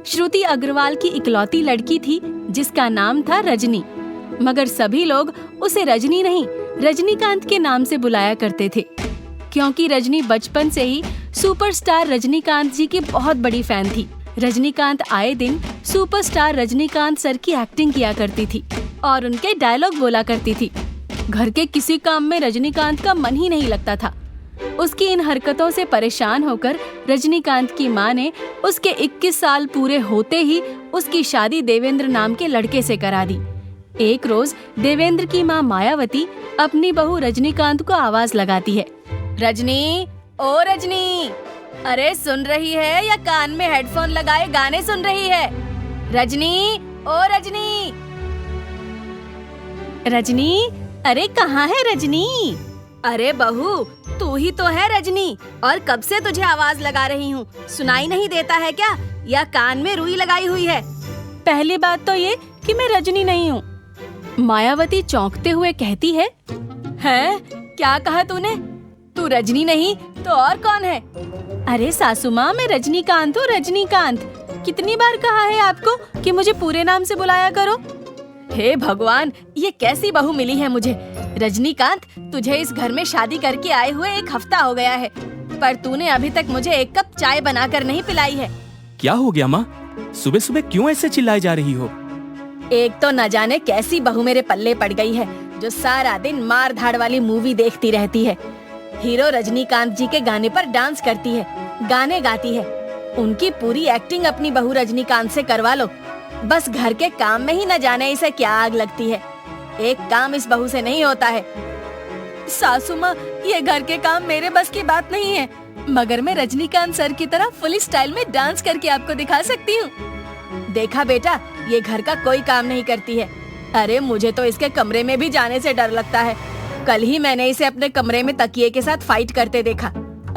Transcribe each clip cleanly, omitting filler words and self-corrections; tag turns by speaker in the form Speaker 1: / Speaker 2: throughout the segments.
Speaker 1: श्रुति अग्रवाल की इकलौती लड़की थी जिसका नाम था रजनी, मगर सभी लोग उसे रजनी नहीं रजनीकांत के नाम से बुलाया करते थे, क्योंकि रजनी बचपन से ही सुपरस्टार रजनीकांत जी की बहुत बड़ी फैन थी। रजनीकांत आए दिन सुपरस्टार रजनीकांत सर की एक्टिंग किया करती थी और उनके डायलॉग बोला करती थी। घर के किसी काम में रजनीकांत का मन ही नहीं लगता था। उसकी इन हरकतों से परेशान होकर रजनीकांत की माँ ने उसके 21 साल पूरे होते ही उसकी शादी देवेंद्र नाम के लड़के से करा दी। एक रोज देवेंद्र की माँ मायावती अपनी बहू रजनीकांत को आवाज लगाती है, रजनी, ओ रजनी, अरे सुन रही है या कान में हेडफोन लगाए गाने सुन रही है? रजनी, ओ रजनी। रजनी, अरे कहाँ है रजनी? अरे बहू, तू ही तो है रजनी, और कब से तुझे आवाज लगा रही हूँ, सुनाई नहीं देता है क्या, या कान में रुई लगाई हुई है? पहली बात तो ये कि मैं रजनी नहीं हूँ। मायावती चौंकते हुए कहती है, हैं? क्या कहा तूने? तू रजनी नहीं तो और कौन है? अरे सासू माँ, मैं रजनीकांत हूँ, रजनीकांत। कितनी बार कहा है आपको कि मुझे पूरे नाम से बुलाया करो? हे भगवान, ये कैसी बहू मिली है मुझे। रजनीकांत, तुझे इस घर में शादी करके आए हुए 1 हफ्ता हो गया है, पर तूने अभी तक मुझे 1 कप चाय बनाकर नहीं पिलाई है।
Speaker 2: क्या हो गया माँ? सुबह सुबह क्यों ऐसे चिल्लाए जा रही हो?
Speaker 1: एक तो न जाने कैसी बहू मेरे पल्ले पड़ गई है, जो सारा दिन मार धाड़ वाली मूवी देखती रहती है। हीरो रजनीकांत जी के गाने पर डांस करती है, गाने गाती है। उनकी पूरी एक्टिंग अपनी बहू रजनीकांत से करवा लो। बस घर के काम में ही न जाने इसे क्या आग लगती है। एक काम इस बहू से नहीं होता है। सासू माँ, ये घर के काम मेरे बस की बात नहीं है, मगर मैं रजनीकांत सर की तरह फुल स्टाइल में डांस करके आपको दिखा सकती हूँ। देखा बेटा, ये घर का कोई काम नहीं करती है। अरे मुझे तो इसके कमरे में भी जाने से डर लगता है। कल ही मैंने इसे अपने कमरे में तकिए के साथ फाइट करते देखा।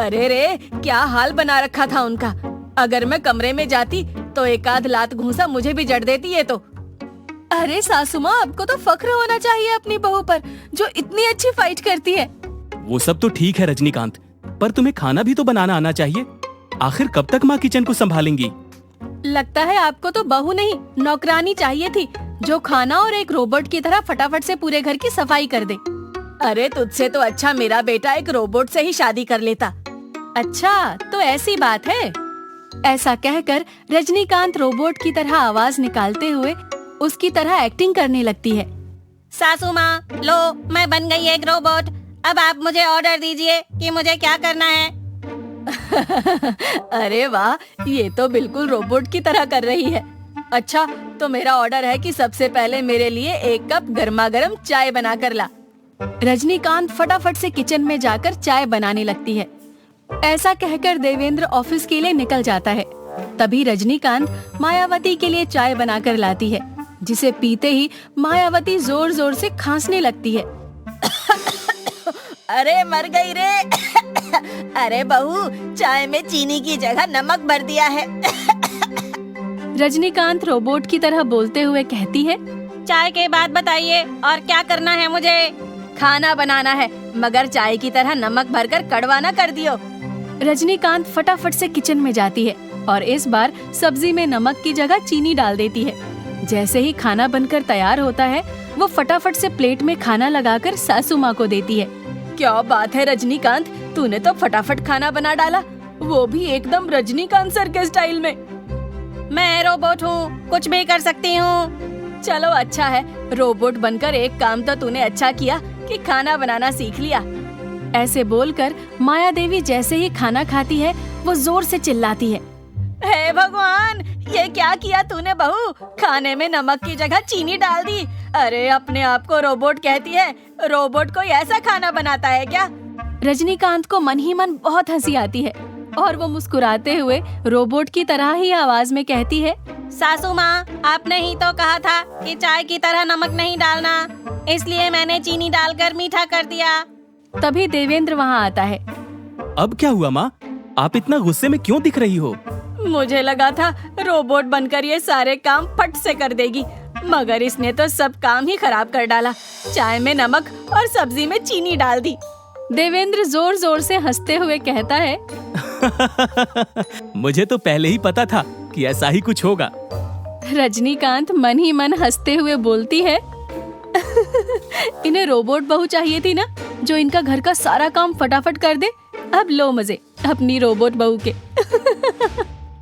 Speaker 1: अरे रे, क्या हाल बना रखा था उनका। अगर मैं कमरे में जाती तो 1 आध लात घूंसा मुझे भी जड़ देती है तो। अरे सासू माँ, आपको तो फख्र होना चाहिए अपनी बहू पर, जो इतनी अच्छी फाइट करती है।
Speaker 2: वो सब तो ठीक है रजनीकांत, पर तुम्हें खाना भी तो बनाना आना चाहिए। आखिर कब तक माँ किचन को संभालेंगी?
Speaker 1: लगता है आपको तो बहू नहीं नौकरानी चाहिए थी, जो खाना और एक रोबोट की तरह फटाफट से पूरे घर की सफाई कर दे। अरे तुझसे तो अच्छा मेरा बेटा एक रोबोट से ही शादी कर लेता। अच्छा, तो ऐसी बात है। ऐसा कहकर रजनीकांत रोबोट की तरह आवाज निकालते हुए उसकी तरह एक्टिंग करने लगती है।
Speaker 3: सासू माँ, लो, मैं बन गई एक रोबोट। अब आप मुझे ऑर्डर दीजिए कि मुझे क्या करना है।
Speaker 1: अरे वाह, ये तो बिल्कुल रोबोट की तरह कर रही है। अच्छा, तो मेरा ऑर्डर है कि सबसे पहले मेरे लिए 1 कप गर्मा गर्म चाय बना कर ला। रजनीकांत फटाफट से किचन में जाकर चाय बनाने लगती है। ऐसा कहकर देवेंद्र ऑफिस के लिए निकल जाता है। तभी रजनीकांत मायावती के लिए चाय बनाकर लाती है, जिसे पीते ही मायावती जोर जोर से खांसने लगती है।
Speaker 3: अरे मर गई रे। अरे बहू, चाय में चीनी की जगह नमक भर दिया है।
Speaker 1: रजनीकांत रोबोट की तरह बोलते हुए कहती है,
Speaker 3: चाय के बाद बताइए और क्या करना है मुझे?
Speaker 1: खाना बनाना है, मगर चाय की तरह नमक भरकर कड़वा न कर दियो। रजनीकांत फटाफट से किचन में जाती है और इस बार सब्जी में नमक की जगह चीनी डाल देती है। जैसे ही खाना बनकर तैयार होता है, वो फटाफट से प्लेट में खाना लगाकर सासू माँ को देती है। क्या बात है रजनीकांत, तूने तो फटाफट खाना बना डाला, वो भी एकदम रजनीकांत सर के स्टाइल में।
Speaker 3: मैं रोबोट हूँ, कुछ भी कर सकती हूँ।
Speaker 1: चलो अच्छा है, रोबोट बनकर एक काम तो तूने अच्छा किया कि खाना बनाना सीख लिया। ऐसे बोलकर माया देवी जैसे ही खाना खाती है, वो जोर से चिल्लाती है, हे भगवान, ये क्या किया तूने बहू? खाने में नमक की जगह चीनी डाल दी। अरे अपने आप को रोबोट कहती है, रोबोट कोई ऐसा खाना बनाता है क्या? रजनीकांत को मन ही मन बहुत हंसी आती है और वो मुस्कुराते हुए रोबोट की तरह ही आवाज में कहती है,
Speaker 3: सासू माँ, आपने ही तो कहा था कि चाय की तरह नमक नहीं डालना, इसलिए मैंने चीनी डालकर मीठा कर दिया।
Speaker 1: तभी देवेंद्र वहाँ आता है।
Speaker 2: अब क्या हुआ माँ? आप इतना गुस्से में क्यों दिख रही हो?
Speaker 1: मुझे लगा था रोबोट बनकर ये सारे काम फट से कर देगी, मगर इसने तो सब काम ही खराब कर डाला। चाय में नमक और सब्जी में चीनी डाल दी। देवेंद्र जोर जोर से हंसते हुए कहता है,
Speaker 2: मुझे तो पहले ही पता था कि ऐसा ही कुछ होगा।
Speaker 1: रजनीकांत मन ही मन हंसते हुए बोलती है इन्हें रोबोट बहू चाहिए थी ना, जो इनका घर का सारा काम फटाफट कर दे। अब लो मजे अपनी रोबोट बहू के।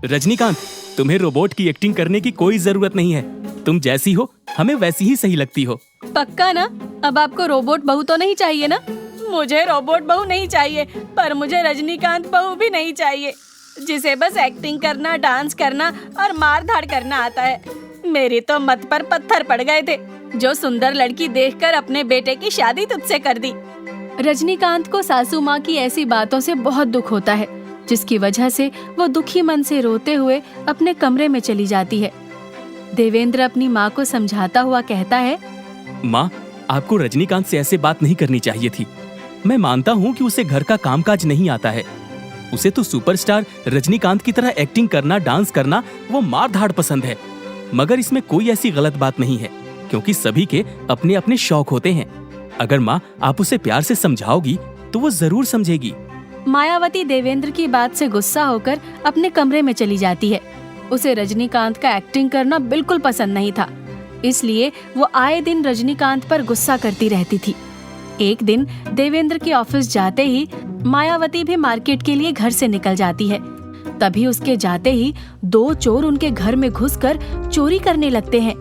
Speaker 2: रजनीकांत, तुम्हें रोबोट की एक्टिंग करने की कोई जरूरत नहीं है। तुम जैसी हो हमें वैसी ही सही लगती हो।
Speaker 1: पक्का ना? अब आपको रोबोट बहू तो नहीं चाहिए ना?
Speaker 3: मुझे रोबोट बहू नहीं चाहिए, पर मुझे रजनीकांत बहू भी नहीं चाहिए, जिसे बस एक्टिंग करना, डांस करना और मार धाड़ करना आता है। मेरी तो मत पर पत्थर पड़ गए थे, जो सुंदर लड़की देखकर अपने बेटे की शादी तुझसे कर दी।
Speaker 1: रजनीकांत को सासू माँ की ऐसी बातों से बहुत दुख होता है, जिसकी वजह से वो दुखी मन से रोते हुए अपने कमरे में चली जाती है। देवेंद्र अपनी माँ को समझाता हुआ कहता है,
Speaker 2: माँ, आपको रजनीकांत से ऐसे बात नहीं करनी चाहिए थी। मैं मानता हूँ कि उसे घर का कामकाज नहीं आता है। उसे तो सुपरस्टार रजनीकांत की तरह एक्टिंग करना, डांस करना, वो मार धाड़ पसंद है। मगर इसमें कोई ऐसी गलत बात नहीं है, क्योंकि सभी के अपने अपने शौक होते हैं। अगर माँ आप उसे प्यार से समझाओगी तो वो जरूर समझेगी।
Speaker 1: मायावती देवेंद्र की बात से गुस्सा होकर अपने कमरे में चली जाती है। उसे रजनीकांत का एक्टिंग करना बिल्कुल पसंद नहीं था, इसलिए वो आए दिन रजनीकांत पर गुस्सा करती रहती थी। एक दिन देवेंद्र के ऑफिस जाते ही मायावती भी मार्केट के लिए घर से निकल जाती है। तभी उसके जाते ही दो चोर उनके घर में घुसकर चोरी करने लगते हैं।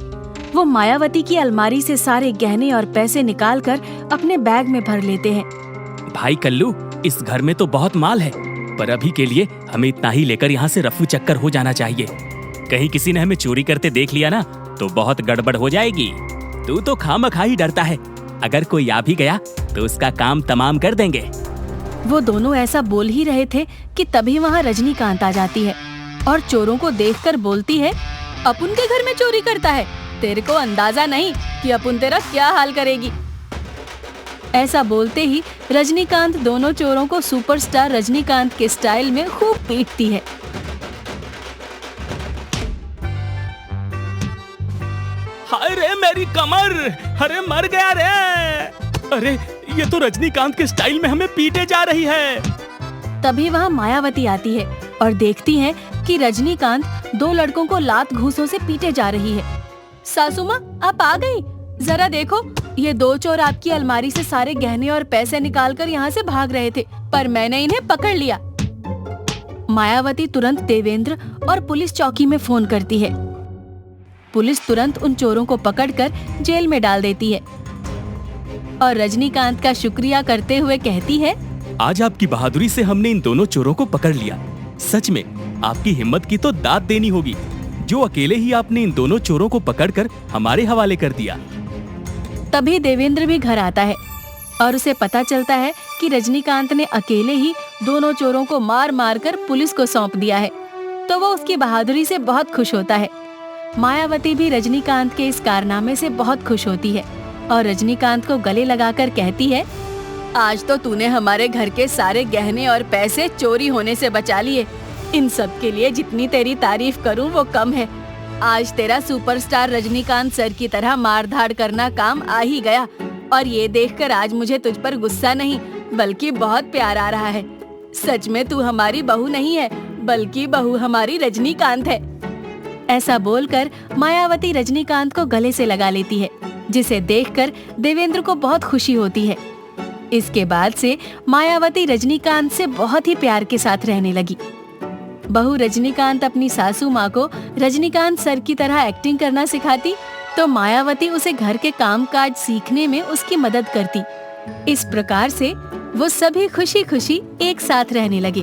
Speaker 1: वो मायावती की अलमारी से सारे गहने और पैसे निकालकर अपने बैग में भर लेते हैं।
Speaker 2: भाई कल्लू, इस घर में तो बहुत माल है, पर अभी के लिए हमें इतना ही लेकर यहाँ से रफू चक्कर हो जाना चाहिए। कहीं किसी ने हमें चोरी करते देख लिया ना तो बहुत गड़बड़ हो जाएगी। तू तो खामखा ही डरता है, अगर कोई आ भी गया तो उसका काम तमाम कर देंगे।
Speaker 1: वो दोनों ऐसा बोल ही रहे थे कि तभी वहाँ रजनीकांत आ जाती है और चोरों को देखकर बोलती है, अपुन के घर में चोरी करता है? तेरे को अंदाजा नहीं कि अपुन तेरा क्या हाल करेगी। ऐसा बोलते ही रजनीकांत दोनों चोरों को सुपरस्टार रजनीकांत के स्टाइल में खूब पीटती है।
Speaker 2: हाय रे मेरी कमर, अरे मर गया रे। अरे ये तो रजनीकांत के स्टाइल में हमें पीटे जा रही है।
Speaker 1: तभी वहाँ मायावती आती है और देखती है कि रजनीकांत दो लड़कों को लात घूंसों से पीटे जा रही है। सासू माँ, आप आ गई? जरा देखो, ये दो चोर आपकी अलमारी से सारे गहने और पैसे निकालकर यहाँ से भाग रहे थे, पर मैंने इन्हें पकड़ लिया। मायावती तुरंत देवेंद्र और पुलिस चौकी में फोन करती है। पुलिस तुरंत उन चोरों को पकड़कर जेल में डाल देती है और रजनीकांत का शुक्रिया करते हुए कहती है,
Speaker 2: आज आपकी बहादुरी से हमने इन दोनों चोरों को पकड़ लिया। सच में आपकी हिम्मत की तो दाद देनी होगी, जो अकेले ही आपने इन दोनों चोरों को पकड़कर हमारे हवाले कर दिया।
Speaker 1: तभी देवेंद्र भी घर आता है और उसे पता चलता है कि रजनीकांत ने अकेले ही दोनों चोरों को मार मार कर पुलिस को सौंप दिया है, तो वो उसकी बहादुरी से बहुत खुश होता है। मायावती भी रजनीकांत के इस कारनामे से बहुत खुश होती है और रजनीकांत को गले लगाकर कहती है, आज तो तूने हमारे घर के सारे गहने और पैसे चोरी होने से बचा लिए। इन सब के लिए जितनी तेरी तारीफ करूं वो कम है। आज तेरा सुपरस्टार रजनीकांत सर की तरह मार धाड़ करना काम आ ही गया, और ये देखकर आज मुझे तुझ पर गुस्सा नहीं बल्कि बहुत प्यार आ रहा है। सच में तू हमारी बहू नहीं है, बल्कि बहू हमारी रजनीकांत है। ऐसा बोलकर मायावती रजनीकांत को गले से लगा लेती है, जिसे देखकर देवेंद्र को बहुत खुशी होती है। इसके बाद से मायावती रजनीकांत से बहुत ही प्यार के साथ रहने लगी। बहू रजनीकांत अपनी सासू माँ को रजनीकांत सर की तरह एक्टिंग करना सिखाती, तो मायावती उसे घर के कामकाज सीखने में उसकी मदद करती। इस प्रकार से वो सभी खुशी खुशी एक साथ रहने लगे।